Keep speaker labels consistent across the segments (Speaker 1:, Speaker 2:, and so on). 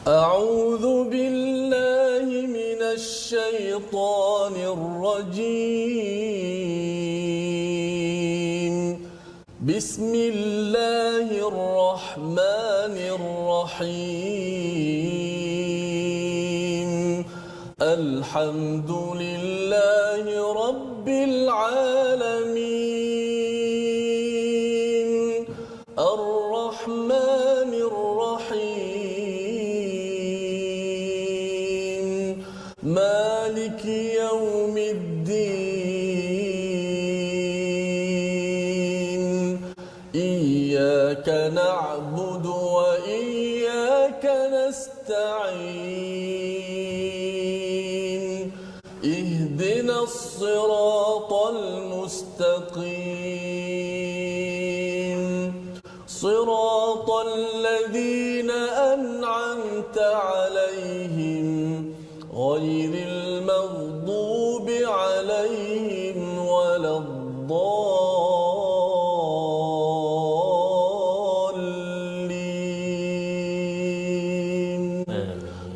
Speaker 1: أعوذ بالله من الشيطان الرجيم بسم الله الرحمن الرحيم الحمد لله رب العالمين الرحمن الرحيم مالك يوم الدين إياك نعبد وإياك نستعين اهدنا الصراط المستقيم صراط الذين أنعمت عليهم غير المغضوب عليهم ولا الضالين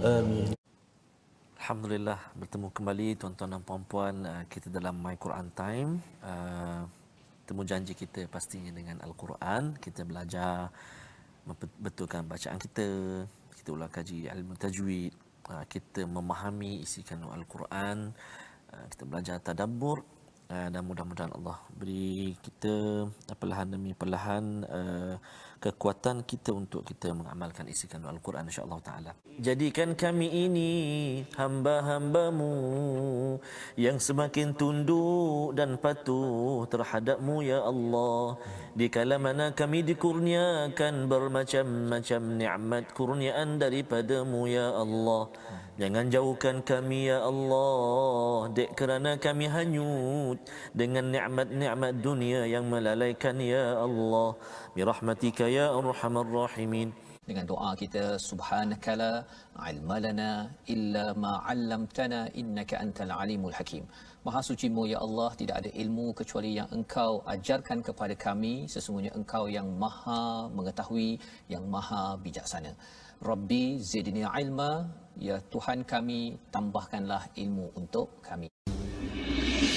Speaker 1: آمين.
Speaker 2: Alhamdulillah, bertemu kembali tuan-tuan dan puan-puan, kita dalam My Quran Time. Temu janji kita pastinya dengan Al-Quran. Kita belajar membetulkan bacaan kita, kita ulang kaji ilmu tajwid, kita memahami isi kandung Al-Quran, kita belajar tadabbur, dan mudah-mudahan Allah beri kita perlahan demi perlahan kekuatan kita untuk kita mengamalkan isi kandung Al-Quran, insya-Allah taala. Jadikan kami ini hamba-hambamu yang semakin tunduk dan patuh terhadap-Mu ya Allah. Di kala mana kami dikurniakan bermacam-macam nikmat kurniaan daripada-Mu ya Allah. Jangan jauhkan kami ya Allah, dek kerana kami hanyut dengan nikmat-nikmat dunia yang melalaikan ya Allah. Birahmatika ya arhamar rahimin.
Speaker 3: Dengan doa kita, subhanakala ilma lana illa ma 'allamtana innaka antal alimul hakim. Maha suci-Mu ya Allah, tidak ada ilmu kecuali yang Engkau ajarkan kepada kami, sesungguhnya Engkau yang Maha mengetahui, yang Maha bijaksana. Rabbi zidni ilma, ya Tuhan kami, tambahkanlah ilmu untuk kami.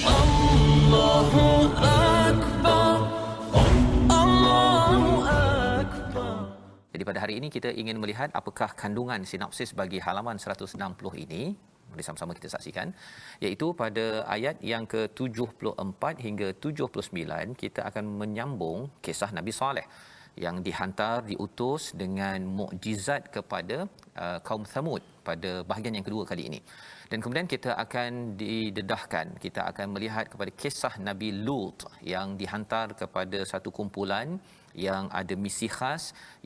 Speaker 3: Allahu akbar, Allahu akbar. Jadi pada hari ini kita ingin melihat apakah kandungan sinopsis bagi halaman 160 ini. Mari sama-sama kita saksikan, iaitu pada ayat yang ke-74 hingga 79 kita akan menyambung kisah Nabi Saleh yang dihantar, diutus dengan mukjizat kepada kaum Thamud pada bahagian yang kedua kali ini. Dan kemudian kita akan didedahkan, kita akan melihat kepada kisah Nabi Lut yang dihantar kepada satu kumpulan yang ada misi khas,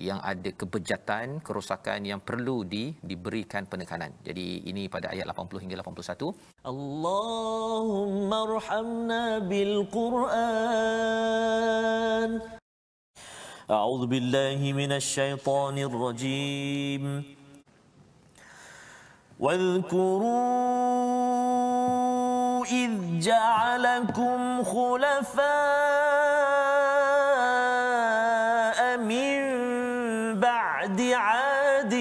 Speaker 3: yang ada kebejatan, kerosakan yang perlu diberikan penekanan. Jadi ini pada ayat 80 hingga 81.
Speaker 2: Allahumma arhamna bil Quran. A'udzu billahi minasy syaithanir rajim. واذكروا إذ جعلكم خلفاء من بعد عاد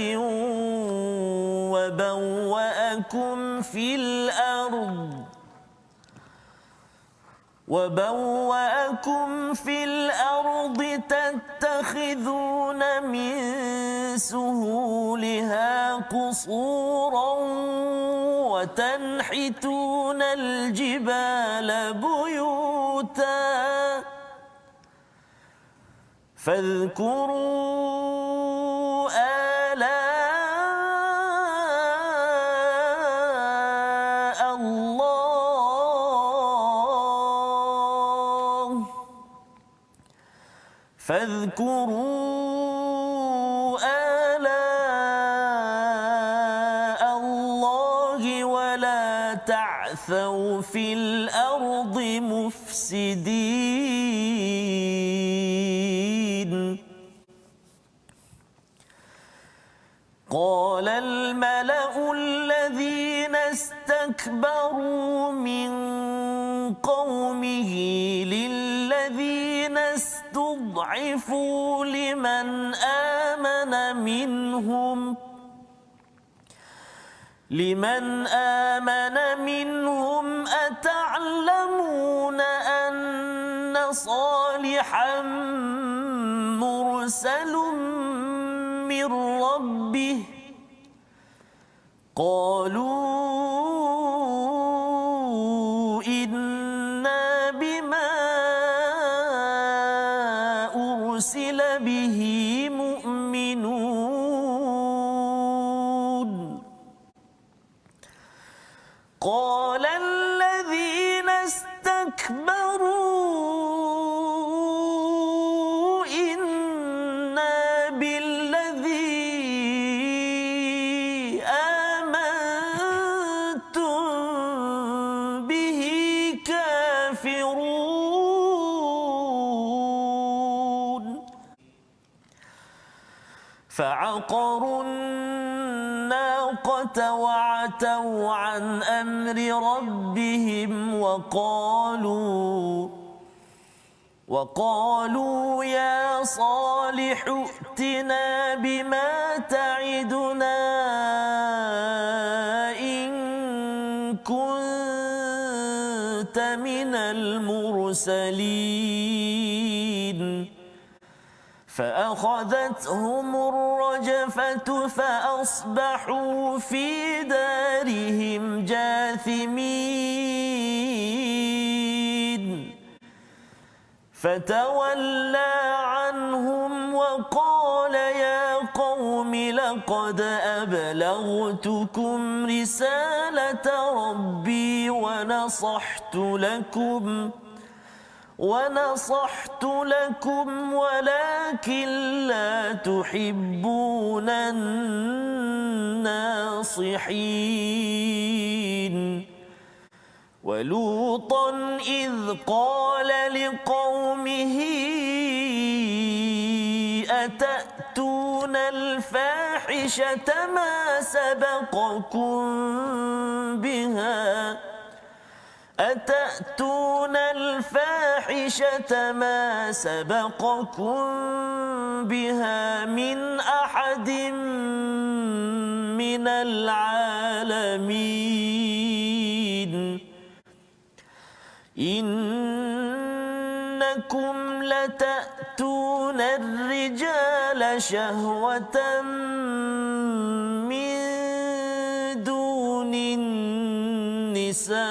Speaker 2: وبوأكم في الأرض تتخذون من سهولها قصورا وتنحتون الجبال بيوتا فاذكروا آلاء الله ولا تعثوا في الأرض مفسدين قال الملأ الذين استكبروا من قومه للذين استضعفوا لمن آمن منهم
Speaker 1: لمن آمن منهم أتعلمون أن صالحا مرسل من ربه قالوا إنا بما أرسل به مؤمنون قال الذين استكبروا إنا بالذي آمنتم به كافرون فعقروا الناقة وعتوا عن أمر ربهم وقالوا يا صالح ائتنا بما تعدنا إن كنت من المرسلين فأخذتهم الرجفة فأصبحوا في دارهم جاثمين فتولى عنهم وقال يا قوم لقد أبلغتكم رسالة ربي ونصحت لكم ولكن لا تحبون الناصحين ولوطا إذ قال لقومه أتأتون الفاحشة ما سبقكم بها من أحد من العالمين إنكم لتأتون الرجال شهوة من دون النساء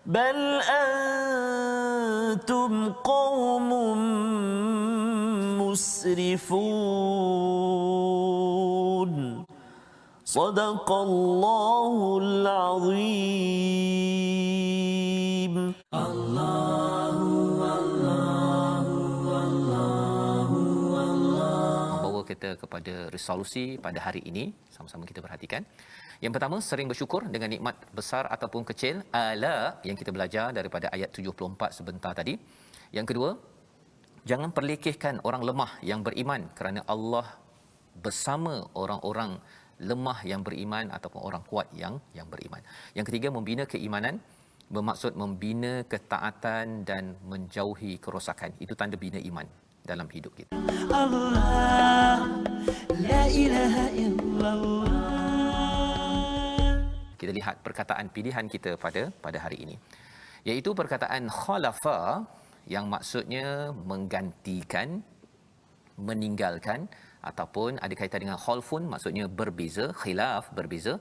Speaker 1: بل أنتم قوم مسرفون صدق الله العظيم
Speaker 3: Membawa kita kepada resolusi pada hari ini, sama-sama kita perhatikan. Yang pertama, sering bersyukur dengan nikmat besar ataupun kecil, ala yang kita belajar daripada ayat 74 sebentar tadi. Yang kedua, jangan perlekehkan orang lemah yang beriman, kerana Allah bersama orang-orang lemah yang beriman ataupun orang kuat yang beriman. Yang ketiga, membina keimanan bermaksud membina ketaatan dan menjauhi kerosakan. Itu tanda bina iman dalam hidup kita.
Speaker 1: Allah la ilaha illallah.
Speaker 3: Kita lihat perkataan pilihan kita pada hari ini, iaitu perkataan khalafa, yang maksudnya menggantikan, meninggalkan, ataupun ada kaitan dengan khalfun, maksudnya berbeza, khilaf, berbeza.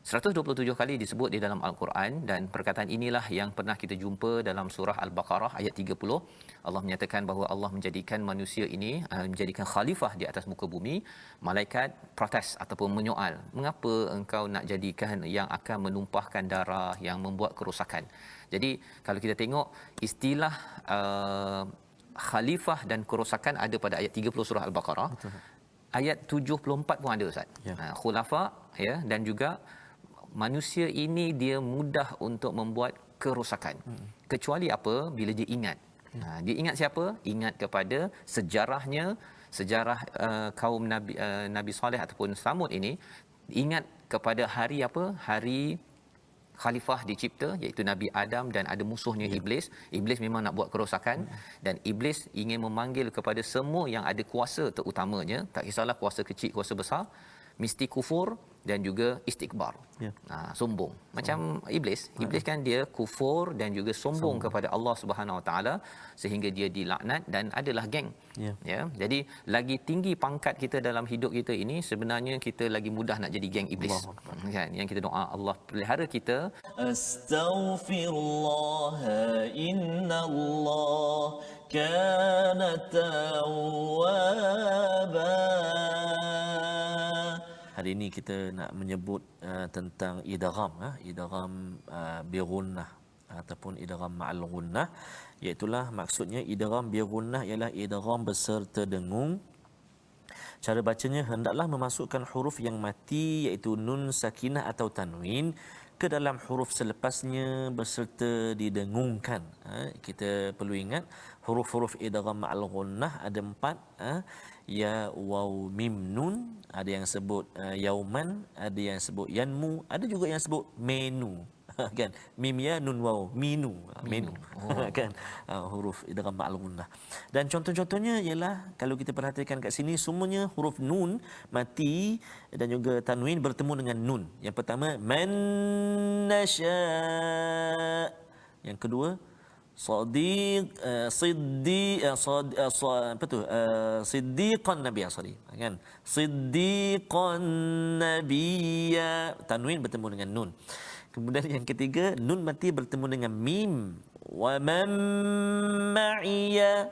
Speaker 3: 127 kali disebut di dalam Al-Quran, dan perkataan inilah yang pernah kita jumpa dalam surah Al-Baqarah ayat 30. Allah menyatakan bahawa Allah menjadikan manusia ini menjadikan khalifah di atas muka bumi. Malaikat protes ataupun menyoal, mengapa engkau nak jadikan yang akan menumpahkan darah, yang membuat kerosakan. Jadi kalau kita tengok istilah khalifah dan kerosakan ada pada ayat 30 surah Al-Baqarah. Betul. Ayat 74 pun ada, Ustaz. Ya. Khulafa, ya, dan juga manusia ini dia mudah untuk membuat kerosakan. Kecuali apa? Bila dia ingat. Dia ingat siapa? Ingat kepada sejarahnya, sejarah kaum Nabi Saleh ataupun Samud ini. Ingat kepada hari apa? Hari khalifah dicipta iaitu Nabi Adam dan ada musuhnya Iblis. Iblis memang nak buat kerosakan dan Iblis ingin memanggil kepada semua yang ada kuasa terutamanya, tak kisahlah kuasa kecil kuasa besar, mesti kufur dan juga istikbar. Sombong. Macam Iblis kan dia kufur dan juga sombong kepada Allah Subhanahu Wa Taala sehingga dia dilaknat dan adalah geng. Ya. Jadi lagi tinggi pangkat kita dalam hidup kita ini, sebenarnya kita lagi mudah nak jadi geng Iblis. Kan? Yang kita doa Allah pelihara kita.
Speaker 1: Astaghfirullah innallah kana tawwaba.
Speaker 2: Hari ini kita nak menyebut tentang idgham, idgham bi ghunnah ataupun idgham ma'al ghunnah, iaitu maksudnya idgham bi ghunnah ialah idgham berserta dengung. Cara bacanya hendaklah memasukkan huruf yang mati iaitu nun sakinah atau tanwin ke dalam huruf selepasnya berserta didengungkan. Kita perlu ingat huruf-huruf idgham ma'al ghunnah ada 4, ya, waw, mim, nun. Ada yang sebut yauman, ada yang sebut yanmu, ada juga yang sebut menu. Kan, mim, ya, nun, waw, minu. Kan, huruf idgham ma'al ghunnah. Dan contoh-contohnya ialah kalau kita perhatikan kat sini, semuanya huruf nun mati dan juga tanwin bertemu dengan nun. Yang pertama man nasya, yang kedua siddiqan nabiyya, kan, siddiqan nabiyya, tanwin bertemu dengan nun. Kemudian yang ketiga nun mati bertemu dengan mim, wa man ma'iya,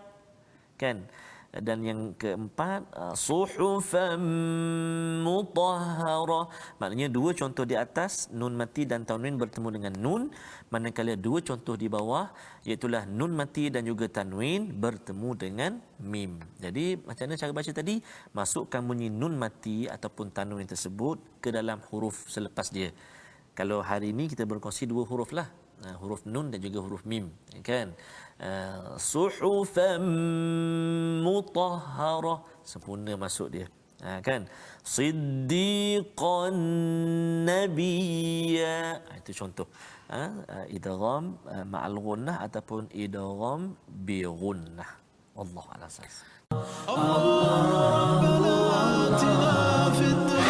Speaker 2: kan. Dan yang keempat suhufan mutahharah, maknanya dua contoh di atas nun mati dan tanwin bertemu dengan nun, manakala dua contoh di bawah iaitu nun mati dan juga tanwin bertemu dengan mim. Jadi macam mana cara baca tadi? Masukkan bunyi nun mati ataupun tanwin tersebut ke dalam huruf selepas dia. Kalau hari ini kita berkongsi dua huruf huruf nun dan juga huruf mim, kan. Suhufan mutahharah, sempurna masuk dia, kan. Siddiqan nabiyya, itu contoh idgham ma'al ghunnah ataupun idgham bi ghunnah. Wallahu a'lam.
Speaker 4: ربنا آتنا في الدنيا